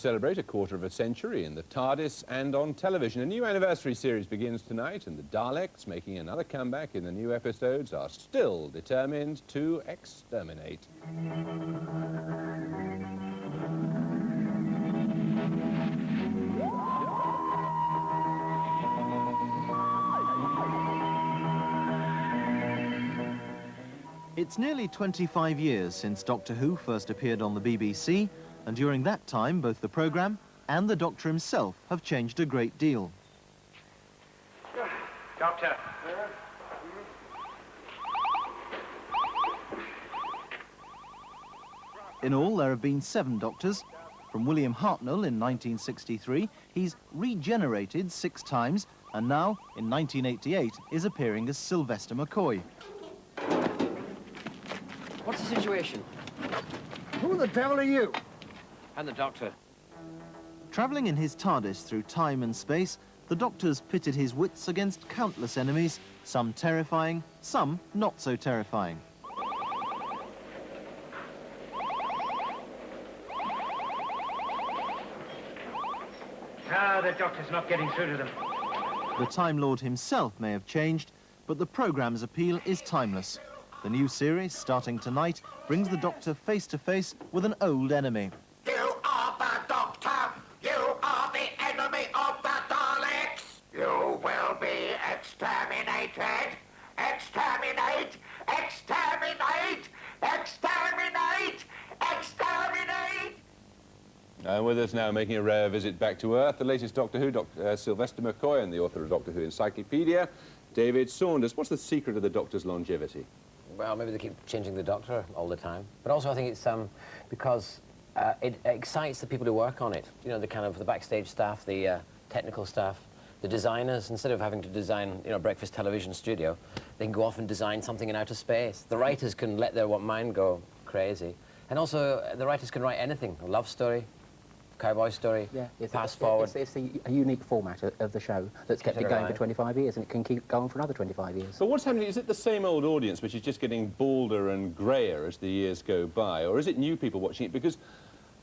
Celebrate a quarter of a century in the TARDIS and on television. A new anniversary series begins tonight, and the Daleks, making another comeback in the new episodes, are still determined to exterminate. It's nearly 25 years since Doctor Who first appeared on the BBC, and during that time both the programme and the Doctor himself have changed a great deal. Doctor. In all, there have been 7 Doctors. From William Hartnell in 1963, he's regenerated 6 times, and now, in 1988, is appearing as Sylvester McCoy. What's the situation? Who the devil are you? And the Doctor. Travelling in his TARDIS through time and space, the Doctor's pitted his wits against countless enemies, some terrifying, some not so terrifying. Ah, the Doctor's not getting through to them. The Time Lord himself may have changed, but the programme's appeal is timeless. The new series, starting tonight, brings the Doctor face to face with an old enemy. You are the Doctor! You are the enemy of the Daleks! You will be exterminated! Exterminate! Exterminate! Exterminate! Exterminate! And with us now, making a rare visit back to Earth, the latest Doctor Who, Sylvester McCoy, and the author of Doctor Who Encyclopedia, David Saunders. What's the secret of the Doctor's longevity? Well, maybe they keep changing the Doctor all the time. But also I think it's because it excites the people who work on it. You know, the backstage staff, the technical staff, the designers. Instead of having to design, you know, a breakfast television studio, they can go off and design something in outer space. The writers can let their mind go crazy. And also, the writers can write anything, a love story, cowboy story, fast forward. It's a unique format of the show that's kept it going for 25 years, and it can keep going for another 25 years. So what's happening? Is it the same old audience, which is just getting balder and greyer as the years go by, or is it new people watching it? Because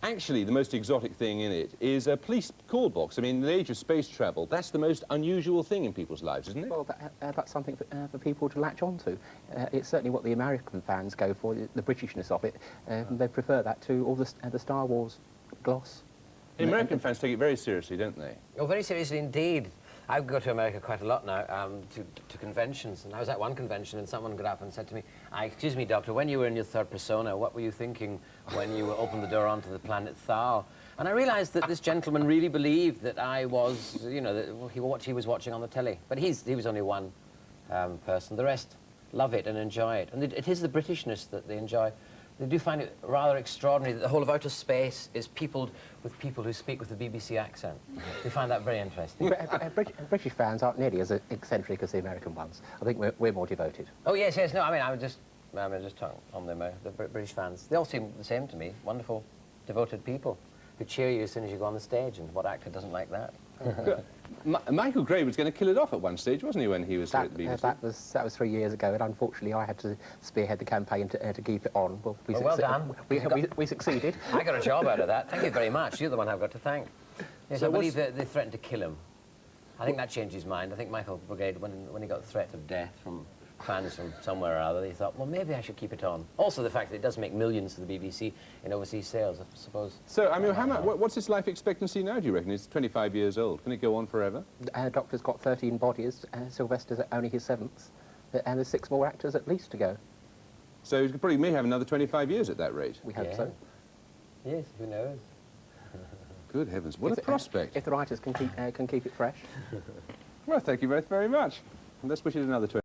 actually, the most exotic thing in it is a police call box. I mean, in the age of space travel, that's the most unusual thing in people's lives, isn't it? Well, that's something for people to latch on to. It's certainly what the American fans go for, the Britishness of it. They prefer that to all the Star Wars gloss. The American fans take it very seriously, don't they? Oh, very seriously indeed. I go to America quite a lot now, to conventions, and I was at one convention and someone got up and said to me, excuse me, Doctor, when you were in your third persona, what were you thinking when you opened the door onto the planet Thal? And I realised that this gentleman really believed that I was, you know, what he was watching on the telly. But he was only one person. The rest love it and enjoy it. And it is the Britishness that they enjoy. They do find it rather extraordinary that the whole of outer space is peopled with people who speak with the BBC accent. They find that very interesting. British fans aren't nearly as eccentric as the American ones. I think we're more devoted. Oh, yes, no, I mean, I'm just talking on the British fans. They all seem the same to me. Wonderful, devoted people who cheer you as soon as you go on the stage, and what actor doesn't like that? Michael Gray was going to kill it off at one stage, wasn't he, when he was at the BBC? That was 3 years ago, and unfortunately I had to spearhead the campaign to keep it on. Well, well done. We succeeded. I got a job out of that. Thank you very much. You're the one I've got to thank. Yes, so I believe they threatened to kill him. I think that changed his mind. I think Michael Brigade, when he got the threat of death from fans from somewhere or other, he thought, well, maybe I should keep it on. Also, the fact that it does make millions to the BBC in overseas sales, I suppose. So, I mean, what's his life expectancy now, do you reckon? He's 25 years old. Can it go on forever? Doctor's got 13 bodies. Sylvester's only his 7th. And there's 6 more actors at least to go. So he probably may have another 25 years at that rate. We hope so. Yes, who knows? Good heavens, what a prospect. If the writers can keep it fresh. Well, thank you both very much. And let's wish it another 20.